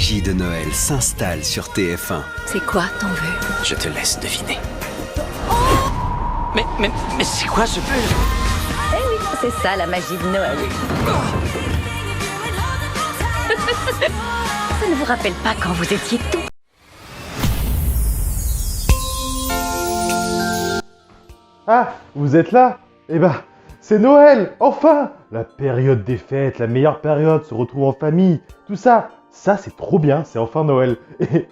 magie de Noël s'installe sur TF1. C'est quoi ton vœu? Je te laisse deviner. Mais c'est quoi ce pull? Eh oui, c'est ça la magie de Noël. Ça ne vous rappelle pas quand vous étiez tout? Ah, vous êtes là? Eh ben, c'est Noël, enfin! La période des fêtes, la meilleure période, se retrouver en famille, tout ça. Ça, c'est trop bien, c'est enfin Noël. Et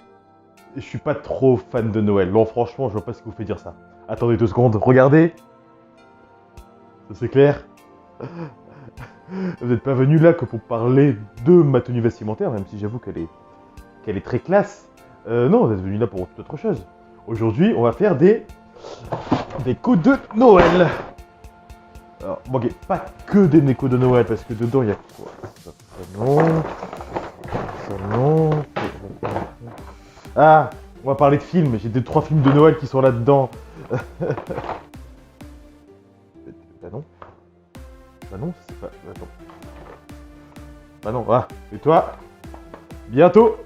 je suis pas trop fan de Noël. Bon, franchement, je vois pas ce qui vous fait dire ça. Attendez 2 secondes, regardez. Ça, c'est clair? Vous n'êtes pas venu là que pour parler de ma tenue vestimentaire, même si j'avoue qu'elle est très classe. Non, vous êtes venu là pour toute autre chose. Aujourd'hui, on va faire des décos de Noël. Alors, bon, ok, pas que des décos de Noël, parce que dedans, il y a quoi? Ça non. Ça non. Ah, on va parler de films. J'ai 2-3 films de Noël qui sont là-dedans. Bah non. Bah non, c'est pas... Attends. Bah non, ah, et toi? Bientôt.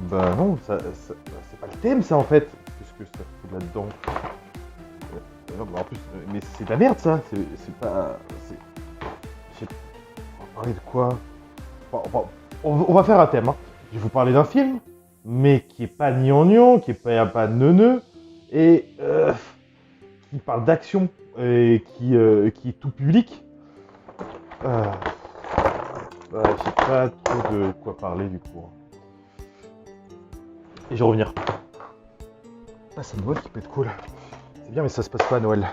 Bah non, ça c'est pas le thème, ça, en fait. Qu'est-ce que ça fout là-dedans? Non, mais en plus, mais c'est de la merde, ça. C'est pas... On va parler de quoi? On va faire un thème, hein. Je vais vous parler d'un film, mais qui est pas gnangnan, qui est pas neuneux, et qui parle d'action, et qui est tout public. Je sais pas trop de quoi parler, du coup. Et je vais revenir. Ah, c'est Noël qui peut être cool. C'est bien, mais ça se passe pas à Noël.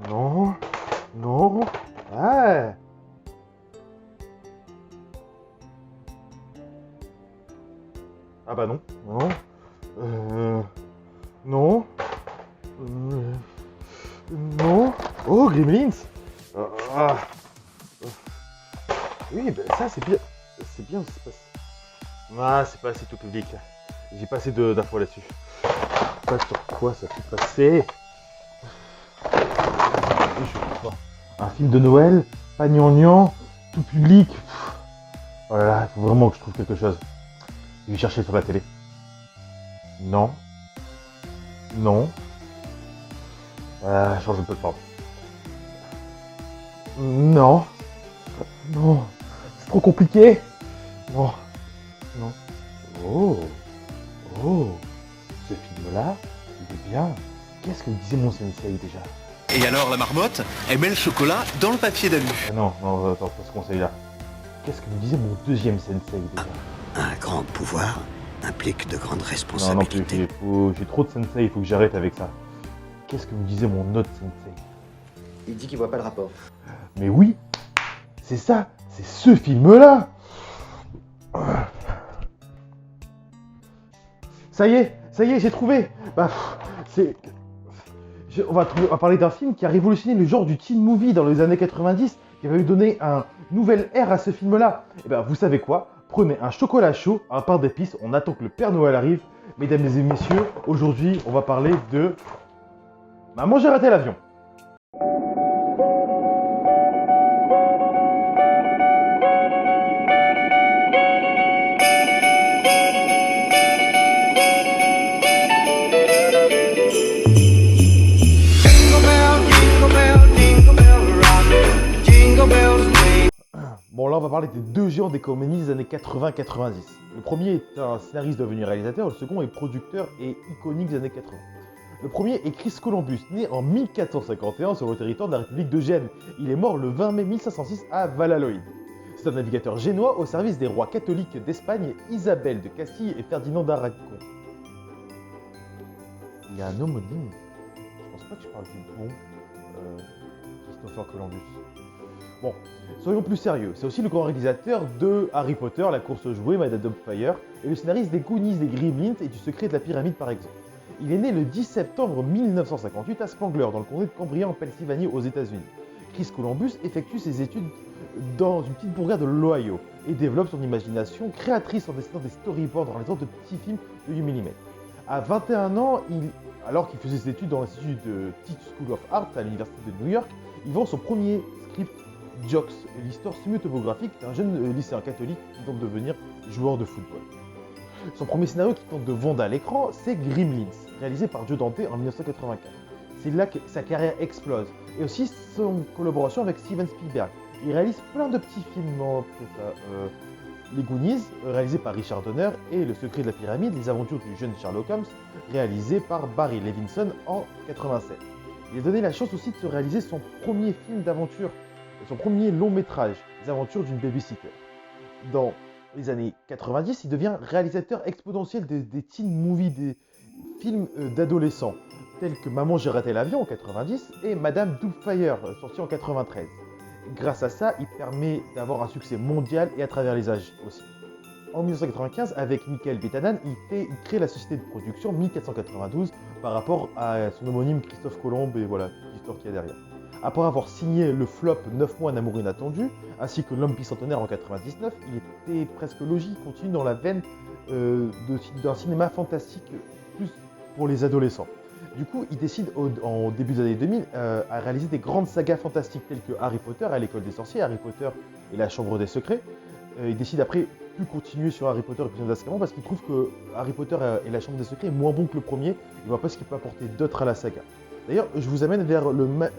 Non. Non. Ah. Ah bah non. Non. Non. Non. Oh, Gremlins. Oui, bah ça c'est bien. C'est bien, ça se passe. Ah, c'est pas assez tout public. J'ai pas assez d'infos là-dessus. Pas sur quoi ça peut passer. Un film de Noël, pas gnangnan, tout public. Oh là là, il faut vraiment que je trouve quelque chose. Je vais chercher sur la télé. Non. Non. Change un peu de forme. Non. Non. C'est trop compliqué. Non. Non. Oh. Oh. Ce film-là, il est bien. Qu'est-ce que disait mon sensei déjà? Et alors la marmotte, elle met le chocolat dans le papier d'alu. Non, attends, pas ce conseil-là. Qu'est-ce que me disait mon deuxième sensei déjà? Un grand pouvoir implique de grandes Non, responsabilités. j'ai trop de sensei, il faut que j'arrête avec ça. Qu'est-ce que me disait mon autre sensei? Il dit qu'il voit pas le rapport. Mais oui, c'est ça, c'est ce film-là. Ça y est, j'ai trouvé. On va parler d'un film qui a révolutionné le genre du teen movie dans les années 90, qui avait donné un nouvel air à ce film-là. Et ben, vous savez quoi? Prenez un chocolat chaud, un pain d'épices, on attend que le Père Noël arrive. Mesdames et messieurs, aujourd'hui, on va parler de... Maman, j'ai raté l'avion. Bon, là, on va parler des 2 géants des comédies des années 80-90. Le premier est un scénariste devenu réalisateur, le second est producteur et iconique des années 80. Le premier est Chris Columbus, né en 1451 sur le territoire de la République de Gênes. Il est mort le 20 mai 1506 à Valladolid. C'est un navigateur génois au service des rois catholiques d'Espagne, Isabelle de Castille et Ferdinand d'Aragon. Il y a un homonyme. Je pense pas que je parle du bon Christopher Columbus. Bon, soyons plus sérieux. C'est aussi le grand réalisateur de Harry Potter, La course aux jouets, Madame Doubtfire, et le scénariste des Goonies, des Gremlins et du Secret de la pyramide par exemple. Il est né le 10 septembre 1958 à Spangler, dans le comté de Cambria en Pennsylvanie aux États-Unis. Chris Columbus effectue ses études dans une petite bourgade de l'Ohio et développe son imagination créatrice en dessinant des storyboards dans les sortes de petits films de 8 mm. À 21 ans, alors qu'il faisait ses études dans l'institut de Tisch School of Art à l'université de New York, il vend son premier script Jocks, l'histoire semi-autobiographique d'un jeune lycéen catholique qui tente de devenir joueur de football. Son premier scénario qui tente de vendre à l'écran, c'est Gremlins, réalisé par Joe Dante en 1984. C'est là que sa carrière explose. Et aussi son collaboration avec Steven Spielberg. Il réalise plein de petits films après ça. Les Goonies, réalisé par Richard Donner, et Le secret de la pyramide, les aventures du jeune Sherlock Holmes, réalisé par Barry Levinson en 87. Il a donné la chance aussi de se réaliser son premier film d'aventure, son premier long métrage, Les aventures d'une babysitter. Dans les années 90, il devient réalisateur exponentiel des teen movies, des films d'adolescents, tels que Maman j'ai raté l'avion en 90 et Madame Doubtfire, sorti en 93. Grâce à ça, il permet d'avoir un succès mondial et à travers les âges aussi. En 1995, avec Michael Betanan, il crée la société de production 1492 par rapport à son homonyme Christophe Colomb et voilà l'histoire qu'il y a derrière. Après avoir signé le flop 9 mois un amour inattendu, ainsi que L'homme bicentenaire en 99, il était presque logique, il continue dans la veine d'un cinéma fantastique plus pour les adolescents. Du coup, il décide en début des années 2000 à réaliser des grandes sagas fantastiques telles que Harry Potter à l'école des sorciers, Harry Potter et la chambre des secrets. Il décide après plus continuer sur Harry Potter et Prisonnier d'Azkaban parce qu'il trouve que Harry Potter et la chambre des secrets est moins bon que le premier. Il ne voit pas ce qu'il peut apporter d'autre à la saga. D'ailleurs, je vous amène vers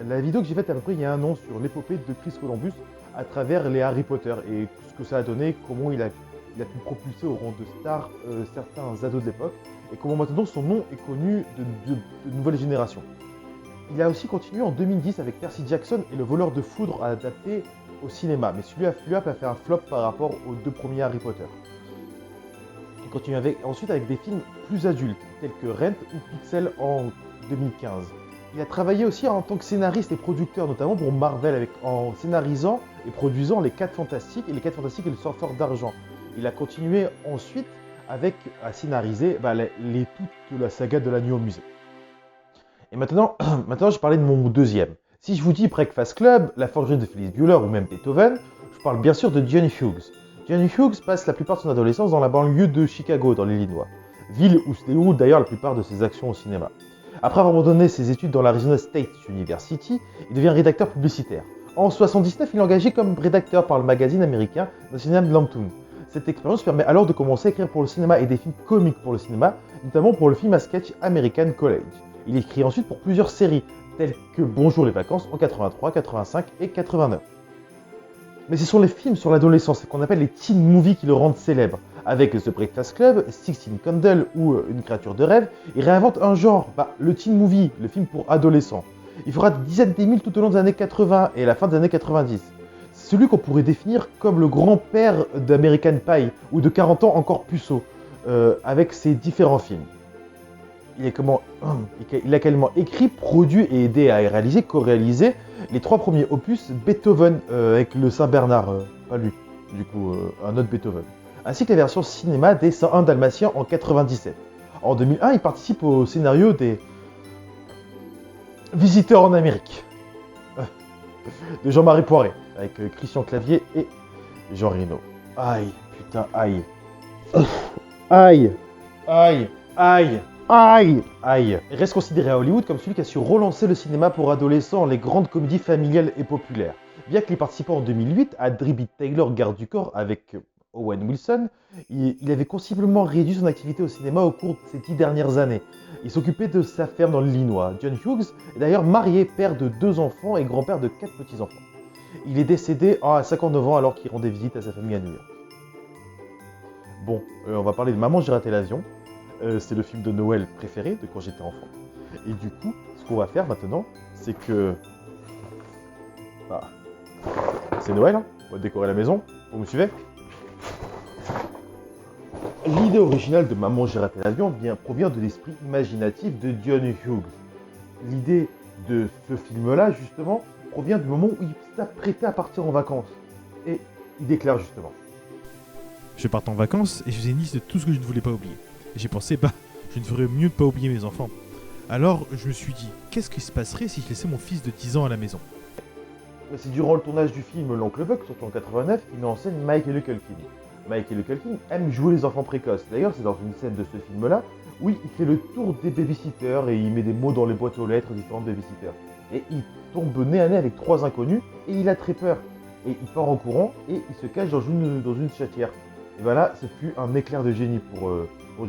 la vidéo que j'ai faite à peu près il y a un an sur l'épopée de Chris Columbus à travers les Harry Potter et ce que ça a donné, comment il a pu propulser au rang de star certains ados de l'époque et comment maintenant son nom est connu de nouvelles générations. Il a aussi continué en 2010 avec Percy Jackson et le voleur de foudre adapté au cinéma, mais celui-là a fait un flop par rapport aux deux premiers Harry Potter. Il continue ensuite avec des films plus adultes, tels que Rent ou Pixel en 2015. Il a travaillé aussi en tant que scénariste et producteur, notamment pour Marvel, en scénarisant et produisant Les 4 Fantastiques et le Surfeur d'Argent. Il a continué ensuite à scénariser toute la saga de la Nuit au musée. Et maintenant, je parlais de mon deuxième. Si je vous dis Breakfast Club, La forgerie de Ferris Bueller ou même Beethoven, je parle bien sûr de John Hughes. John Hughes passe la plupart de son adolescence dans la banlieue de Chicago, dans l'Illinois, ville où se déroulent d'ailleurs la plupart de ses actions au cinéma. Après avoir abandonné ses études dans l'Arizona State University, il devient rédacteur publicitaire. En 1979, il est engagé comme rédacteur par le magazine américain National Lampoon. Cette expérience permet alors de commencer à écrire pour le cinéma et des films comiques pour le cinéma, notamment pour le film à sketch American College. Il écrit ensuite pour plusieurs séries, telles que Bonjour les vacances en 83, 85 et 89. Mais ce sont les films sur l'adolescence, qu'on appelle les teen movies qui le rendent célèbre. Avec The Breakfast Club, 16 Candles ou Une créature de rêve, il réinvente un genre, le teen movie, le film pour adolescents. Il fera des dizaines d'émile tout au long des années 80 et à la fin des années 90. C'est celui qu'on pourrait définir comme le grand-père d'American Pie ou de 40 ans encore puceau, avec ses différents films. Il a également écrit, produit et aidé à réaliser, co-réaliser les 3 premiers opus Beethoven avec le Saint-Bernard, pas lui, du coup, un autre Beethoven, ainsi que la version cinéma des 101 Dalmatiens en 97. En 2001, il participe au scénario des Visiteurs en Amérique de Jean-Marie Poiré, avec Christian Clavier et Jean Reno. Aïe, putain, aïe. Aïe, aïe, aïe. Aïe, aïe. Il reste considéré à Hollywood comme celui qui a su relancer le cinéma pour adolescents, les grandes comédies familiales et populaires. Bien qu'il participant en 2008 à Dribby Taylor Garde du Corps avec Owen Wilson, il avait considérablement réduit son activité au cinéma au cours de ces 10 dernières années. Il s'occupait de sa ferme dans l'Illinois. John Hughes est d'ailleurs marié, père de 2 enfants et grand-père de 4 petits-enfants. Il est décédé à 59 ans alors qu'il rendait visite à sa famille à New York. Bon, on va parler de Maman j'ai raté l'avion. C'est le film de Noël préféré de quand j'étais enfant. Et du coup, ce qu'on va faire maintenant, c'est que... c'est Noël, hein, on va décorer la maison. Vous me suivez? L'idée originale de Maman j'ai raté l'avion provient de l'esprit imaginatif de John Hughes. L'idée de ce film-là, justement, provient du moment où il s'apprêtait à partir en vacances. Et il déclare justement: Je parte en vacances et je faisais une liste de tout ce que je ne voulais pas oublier. Et j'ai pensé, je ne ferais mieux de pas oublier mes enfants. Alors, je me suis dit, qu'est-ce qui se passerait si je laissais mon fils de 10 ans à la maison? C'est durant le tournage du film L'Oncle Buck, sorti en 89, qu'il met en scène Michael Culkin. Michael Culkin aime jouer les enfants précoces. D'ailleurs, c'est dans une scène de ce film-là où il fait le tour des babysitters et il met des mots dans les boîtes aux lettres aux différentes babysitters. Et il tombe nez à nez avec 3 inconnus et il a très peur. et il part en courant et il se cache dans une chatière. Et ben là, ce fut un éclair de génie pour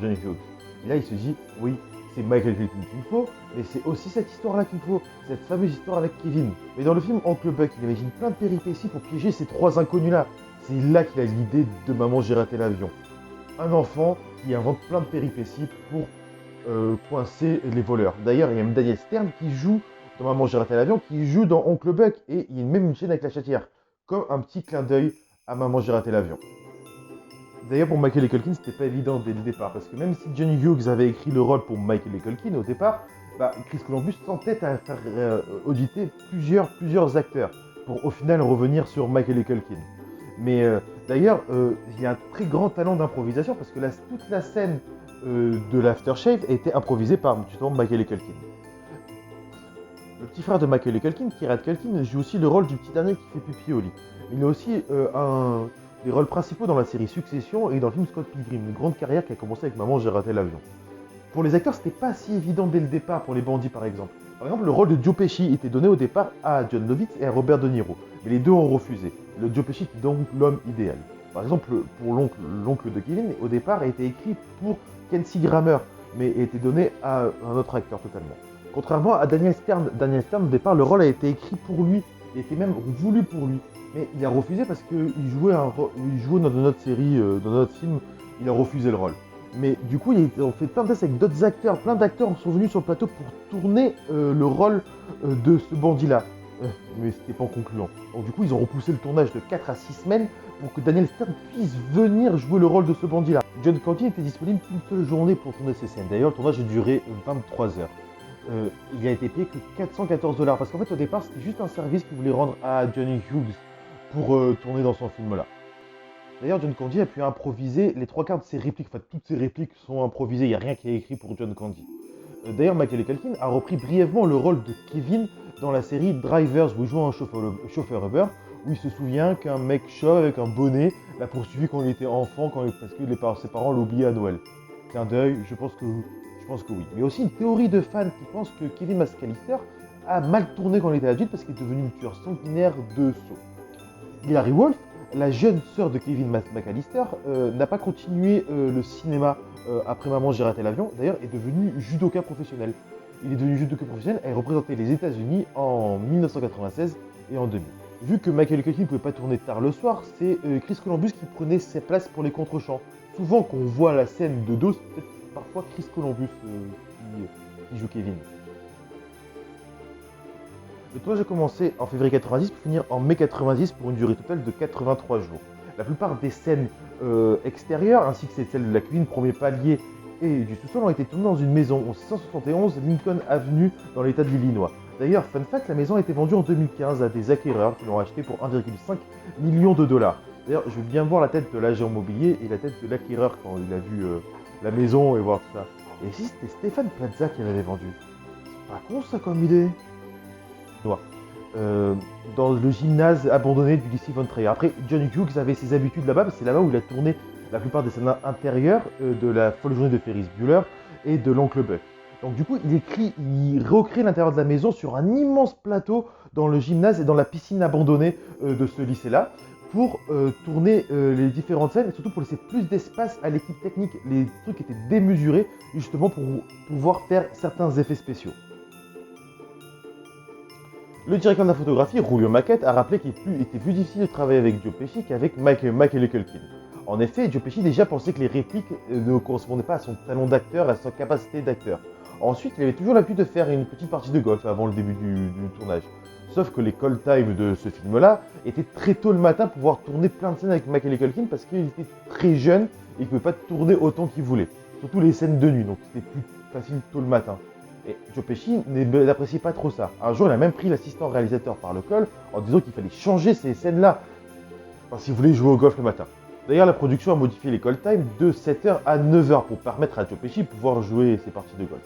Johnny Hughes. Et là, il se dit, oui, c'est Michael Culkin qu'il me faut, mais c'est aussi cette histoire-là qu'il me faut, cette fameuse histoire avec Kevin. Mais dans le film Oncle Buck, il imagine plein de péripéties pour piéger ces trois inconnus-là. C'est là qu'il a l'idée de Maman, j'ai raté l'avion. Un enfant qui invente plein de péripéties pour coincer les voleurs. D'ailleurs, il y a même Daniel Stern qui joue dans Maman, j'ai raté l'avion, qui joue dans Oncle Buck, et il y a même une chaîne avec la chatière, comme un petit clin d'œil à Maman, j'ai raté l'avion. D'ailleurs, pour Michael Culkin, c'était pas évident dès le départ, parce que même si Johnny Hughes avait écrit le rôle pour Michael Culkin au départ, Chris Columbus s'entête à faire auditer plusieurs acteurs, pour au final revenir sur Michael Culkin. Mais d'ailleurs, il y a un très grand talent d'improvisation, parce que toute la scène de l'aftershave a été improvisée par justement Michael Culkin. Le petit frère de Michael Culkin, Kieran Culkin, joue aussi le rôle du petit dernier qui fait pipi au lit. Il a aussi des rôles principaux dans la série Succession et dans le film Scott Pilgrim, une grande carrière qui a commencé avec Maman, j'ai raté l'avion. Pour les acteurs, c'était pas si évident dès le départ, pour les bandits par exemple. Par exemple, le rôle de Joe Pesci était donné au départ à Jon Lovitz et à Robert De Niro, mais les deux ont refusé. Le Joe Pesci était donc l'homme idéal. Par exemple, pour l'oncle de Kevin, au départ, a été écrit pour Kelsey Grammer, mais a été donné à un autre acteur totalement. Contrairement à Daniel Stern, au départ, le rôle a été écrit pour lui, il était même voulu pour lui. Mais il a refusé parce qu'il jouait dans notre série, dans notre film, il a refusé le rôle. Mais du coup, ils ont fait plein de tests avec d'autres acteurs. Plein d'acteurs sont venus sur le plateau pour tourner le rôle de ce bandit-là. Mais c'était pas concluant. Donc du coup, ils ont repoussé le tournage de 4 à 6 semaines pour que Daniel Stern puisse venir jouer le rôle de ce bandit-là. John Candy était disponible qu'une seule journée pour tourner ces scènes. D'ailleurs, le tournage a duré 23 heures. Il a été payé que $414 parce qu'en fait, au départ, c'était juste un service qu'il voulait rendre à Johnny Hughes pour tourner dans son film-là. D'ailleurs, John Candy a pu improviser les 3 quarts de ses répliques. Enfin, toutes ses répliques sont improvisées, il n'y a rien qui est écrit pour John Candy. D'ailleurs, Michael Culkin a repris brièvement le rôle de Kevin dans la série Drivers, où il joue un chauffeur Uber, où il se souvient qu'un mec chauve avec un bonnet l'a poursuivi quand il était enfant, parce que ses parents l'ont oublié à Noël. Clin d'œil, je pense que oui. Mais aussi une théorie de fans qui pense que Kevin McAllister a mal tourné quand il était adulte parce qu'il est devenu un tueur sanguinaire de saut. Hilary Wolf, la jeune sœur de Kevin McAllister, n'a pas continué le cinéma après Maman, j'ai raté l'avion. D'ailleurs, est devenue judoka professionnel. Il est devenu judoka professionnel et a représenté les États-Unis en 1996 et en 2000. Vu que Michael Culkin ne pouvait pas tourner tard le soir, c'est Chris Columbus qui prenait ses places pour les contre-champs. Souvent, quand on voit la scène de dos, c'est peut-être parfois Chris Columbus qui joue Kevin. Le tournage a commencé en février 90 pour finir en mai 90 pour une durée totale de 83 jours. La plupart des scènes extérieures, ainsi que celles de la cuisine, premier palier et du sous-sol, ont été tournées dans une maison au 671 Lincoln Avenue dans l'état de l'Illinois. D'ailleurs, fun fact, la maison a été vendue en 2015 à des acquéreurs qui l'ont achetée pour 1,5 million de dollars. D'ailleurs, je veux bien voir la tête de l'agent immobilier et la tête de l'acquéreur quand il a vu la maison et voir tout ça. Et si c'était Stéphane Plaza qui l'avait vendu? C'est pas con ça comme idée. Dans le gymnase abandonné du lycée Von Trier. Après, John Hughes avait ses habitudes là-bas, parce que c'est là-bas où il a tourné la plupart des scènes intérieures de la folle journée de Ferris Bueller et de l'Oncle Buck. Donc du coup, il recrée l'intérieur de la maison sur un immense plateau dans le gymnase et dans la piscine abandonnée de ce lycée-là pour tourner les différentes scènes et surtout pour laisser plus d'espace à l'équipe technique. Les trucs étaient démesurés justement pour pouvoir faire certains effets spéciaux. Le directeur de la photographie, Julio Maquette, a rappelé qu'il était plus difficile de travailler avec Joe Pesci qu'avec Michael Culkin. En effet, Joe Pesci déjà pensait que les répliques ne correspondaient pas à son talent d'acteur, à sa capacité d'acteur. Ensuite, il avait toujours l'habitude de faire une petite partie de golf avant le début du tournage. Sauf que les call time de ce film-là étaient très tôt le matin pour pouvoir tourner plein de scènes avec Michael Culkin parce qu'il était très jeune et qu'il ne pouvait pas tourner autant qu'il voulait. Surtout les scènes de nuit, donc c'était plus facile tôt le matin. Et Joe Pesci n'appréciait pas trop ça. Un jour, il a même pris l'assistant réalisateur par le col en disant qu'il fallait changer ces scènes-là s'il voulait jouer au golf le matin. D'ailleurs, la production a modifié les call time de 7h à 9h pour permettre à Joe Pesci de pouvoir jouer ses parties de golf.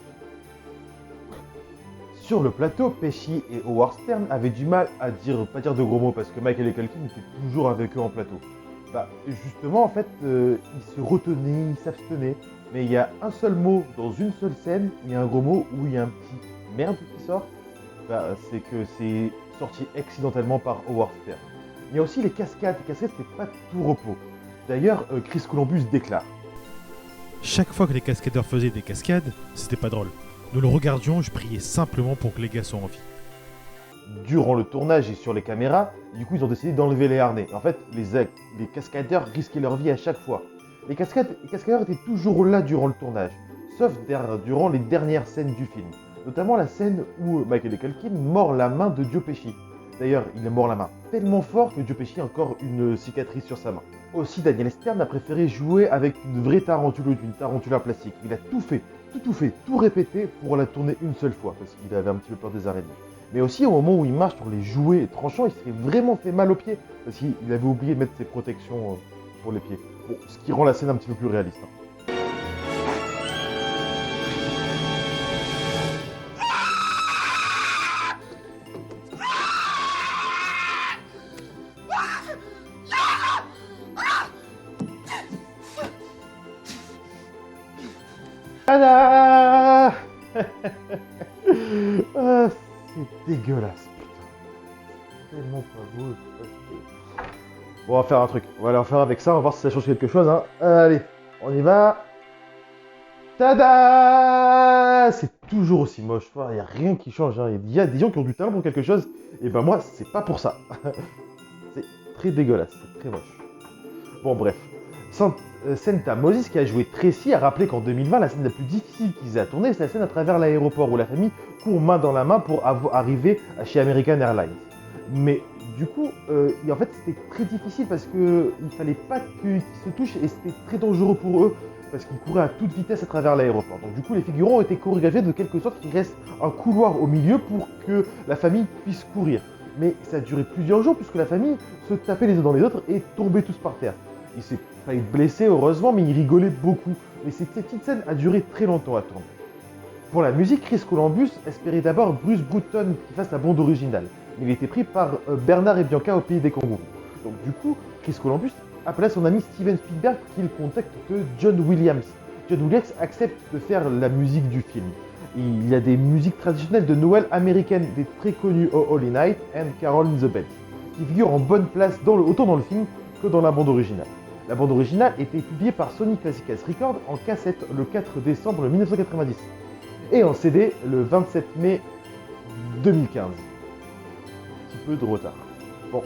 Sur le plateau, Pesci et Howard Stern avaient du mal à pas dire de gros mots parce que Michael Culkin était toujours avec eux en plateau. Justement, en fait, ils se retenaient, ils s'abstenaient. Mais il y a un seul mot dans une seule scène, il y a un gros mot où il y a un petit merde qui sort. C'est que c'est sorti accidentellement par Howard Stern. Mais il y a aussi les cascades. Les cascades, c'était pas tout repos. D'ailleurs, Chris Columbus déclare. Chaque fois que les cascadeurs faisaient des cascades, c'était pas drôle. Nous le regardions, je priais simplement pour que les gars soient en vie. Durant le tournage et sur les caméras, du coup, ils ont décidé d'enlever les harnais. En fait, les cascadeurs risquaient leur vie à chaque fois. Les cascadeurs étaient toujours là durant le tournage, sauf durant les dernières scènes du film. Notamment la scène où Michael Culkin mord la main de Joe Pesci. D'ailleurs, il mord la main tellement fort que Joe Pesci a encore une cicatrice sur sa main. Aussi, Daniel Stern a préféré jouer avec une vraie tarentule, une tarentula plastique. Il a tout fait, tout répété pour la tourner une seule fois, parce qu'il avait un petit peu peur des araignées. Mais aussi, au moment où il marche sur les jouets tranchants, il s'est vraiment fait mal aux pieds, parce qu'il avait oublié de mettre ses protections pour les pieds. Bon, ce qui rend la scène un petit peu plus réaliste. Tada ah, c'est dégueulasse, putain. Tellement pas beau. Bon, on va faire un truc. On va aller en faire avec ça, on va voir si ça change quelque chose. Hein. Allez, on y va. Tada! C'est toujours aussi moche. Il n'y a rien qui change. Hein. Il y a des gens qui ont du talent pour quelque chose. Et ben moi, c'est pas pour ça. C'est très dégueulasse, c'est très moche. Bon, bref. Santa Moses, qui a joué Tracy, a rappelé qu'en 2020, la scène la plus difficile qu'ils aient à tourner, c'est la scène à travers l'aéroport où la famille court main dans la main pour arriver chez American Airlines. Mais du coup, en fait, c'était très difficile parce qu'il ne fallait pas qu'ils se touchent et c'était très dangereux pour eux parce qu'ils couraient à toute vitesse à travers l'aéroport. Donc du coup, les figurants ont été chorégraphiés de quelque sorte qu'il reste un couloir au milieu pour que la famille puisse courir. Mais ça a duré plusieurs jours puisque la famille se tapait les uns dans les autres et tombait tous par terre. Il s'est failli blesser heureusement, mais il rigolait beaucoup. Mais cette petite scène a duré très longtemps à tourner. Pour la musique, Chris Columbus espérait d'abord Bruce Bruton qui fasse la bande originale. Mais il était pris par Bernard et Bianca au pays des kangourous. Donc du coup, Chris Columbus appela son ami Steven Spielberg qui le contacte de John Williams. John Williams accepte de faire la musique du film. Il y a des musiques traditionnelles de Noël américaines, des très connues Oh Holy Night and Carol in the Bells, qui figurent en bonne place autant dans le film que dans la bande originale. La bande originale était publiée par Sony Classical Records en cassette le 4 décembre 1990 et en CD le 27 mai 2015. Un petit peu de retard. Bon,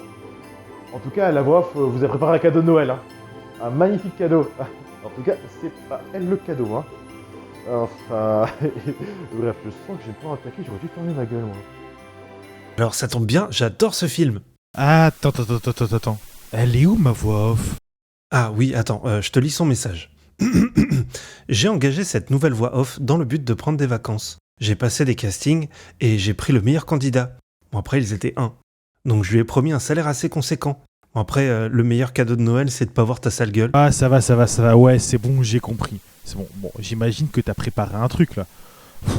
en tout cas, la voix off vous a préparé un cadeau de Noël. Hein. Un magnifique cadeau. En tout cas, c'est pas elle le cadeau. Hein. Enfin, bref, je sens que j'ai pas attaqué, j'aurais dû tourner ma gueule, moi. Alors ça tombe bien, j'adore ce film. Attends. Elle est où ma voix off? Ah oui, attends, je te lis son message. J'ai engagé cette nouvelle voix off dans le but de prendre des vacances. J'ai passé des castings et j'ai pris le meilleur candidat. Bon, après, ils étaient 1. Donc je lui ai promis un salaire assez conséquent. Bon, après, le meilleur cadeau de Noël, c'est de pas voir ta sale gueule. Ah, ça va. Ouais, c'est bon, j'ai compris. C'est bon. Bon, j'imagine que t'as préparé un truc, là.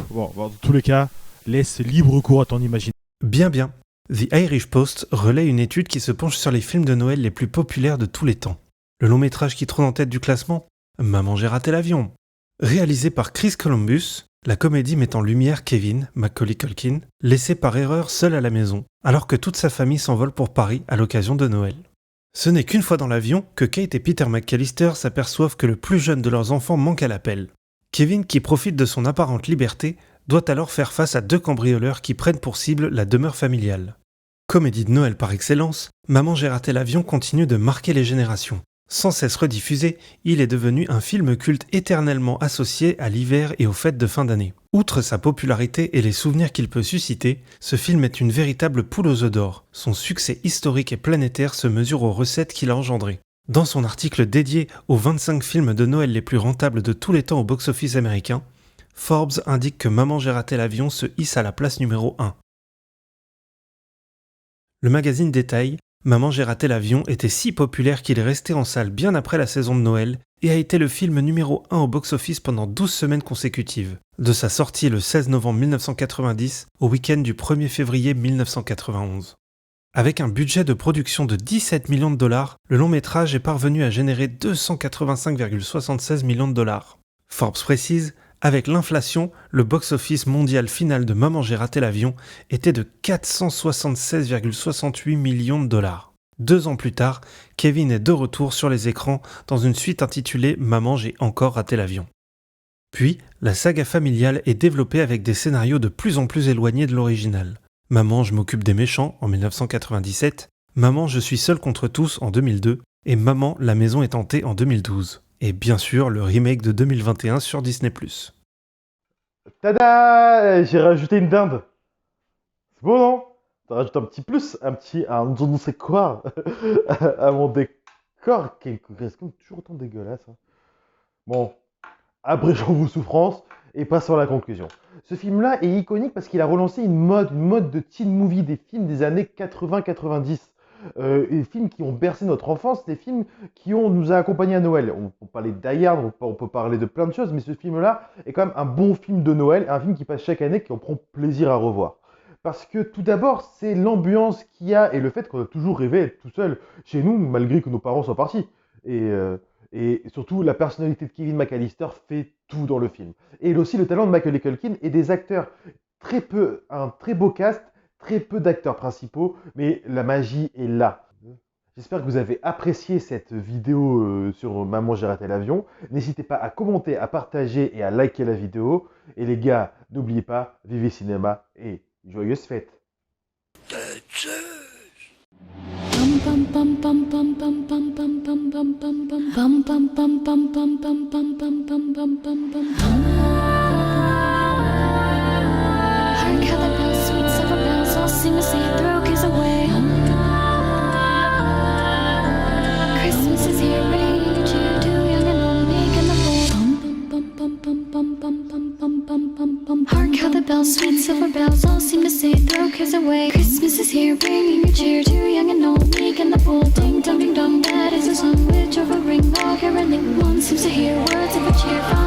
Bon, dans tous les cas, laisse libre cours à ton imagination. Bien. The Irish Post relaie une étude qui se penche sur les films de Noël les plus populaires de tous les temps. Le long métrage qui trône en tête du classement, Maman j'ai raté l'avion. Réalisé par Chris Columbus, la comédie met en lumière Kevin, Macaulay Culkin, laissé par erreur seul à la maison, alors que toute sa famille s'envole pour Paris à l'occasion de Noël. Ce n'est qu'une fois dans l'avion que Kate et Peter McAllister s'aperçoivent que le plus jeune de leurs enfants manque à l'appel. Kevin, qui profite de son apparente liberté, doit alors faire face à 2 cambrioleurs qui prennent pour cible la demeure familiale. Comédie de Noël par excellence, Maman j'ai raté l'avion continue de marquer les générations. Sans cesse rediffusé, il est devenu un film culte éternellement associé à l'hiver et aux fêtes de fin d'année. Outre sa popularité et les souvenirs qu'il peut susciter, ce film est une véritable poule aux œufs d'or. Son succès historique et planétaire se mesure aux recettes qu'il a engendrées. Dans son article dédié aux 25 films de Noël les plus rentables de tous les temps au box-office américain, Forbes indique que Maman j'ai raté l'avion se hisse à la place numéro 1. Le magazine détaille: Maman j'ai raté l'avion était si populaire qu'il est resté en salle bien après la saison de Noël et a été le film numéro 1 au box-office pendant 12 semaines consécutives, de sa sortie le 16 novembre 1990 au week-end du 1er février 1991. Avec un budget de production de 17 millions de dollars, le long métrage est parvenu à générer 285,76 millions de dollars. Forbes précise: avec l'inflation, le box-office mondial final de Maman j'ai raté l'avion était de 476,68 millions de dollars. 2 ans plus tard, Kevin est de retour sur les écrans dans une suite intitulée « Maman, j'ai encore raté l'avion ». Puis, la saga familiale est développée avec des scénarios de plus en plus éloignés de l'original. « Maman, je m'occupe des méchants » en 1997, « Maman, je suis seul contre tous » en 2002 et « Maman, la maison est hantée » en 2012. Et bien sûr, le remake de 2021 sur Disney+. Tada! J'ai rajouté une dinde. C'est beau, non? T'as rajouté un petit plus, un je ne sais quoi à mon décor qui est toujours autant dégueulasse. Hein. Bon, abrégeons vos souffrances et passons à la conclusion. Ce film-là est iconique parce qu'il a relancé une mode de teen movie, des films des années 80-90. Des films qui ont bercé notre enfance, des films qui nous a accompagnés à Noël. On peut parler de Die Hard, on peut parler de plein de choses, mais ce film-là est quand même un bon film de Noël, un film qui passe chaque année, qui on prend plaisir à revoir. Parce que tout d'abord, c'est l'ambiance qu'il y a et le fait qu'on a toujours rêvé d'être tout seul chez nous, malgré que nos parents soient partis. Et surtout, la personnalité de Kevin McAllister fait tout dans le film. Et aussi le talent de Macaulay Culkin et des acteurs. Un très beau cast, très peu d'acteurs principaux, mais la magie est là. J'espère que vous avez apprécié cette vidéo sur Maman, j'ai raté l'avion. N'hésitez pas à commenter, à partager et à liker la vidéo. Et les gars, n'oubliez pas, vivez cinéma et joyeuses fêtes. Hark how the bells, sweet silver bells, all seem to say throw cares away. Christmas is here, bringing your cheer to young and old, meek and the bold. Ding dong ding dong, that is a song which over ring all caroling. One seems to hear words of a cheer.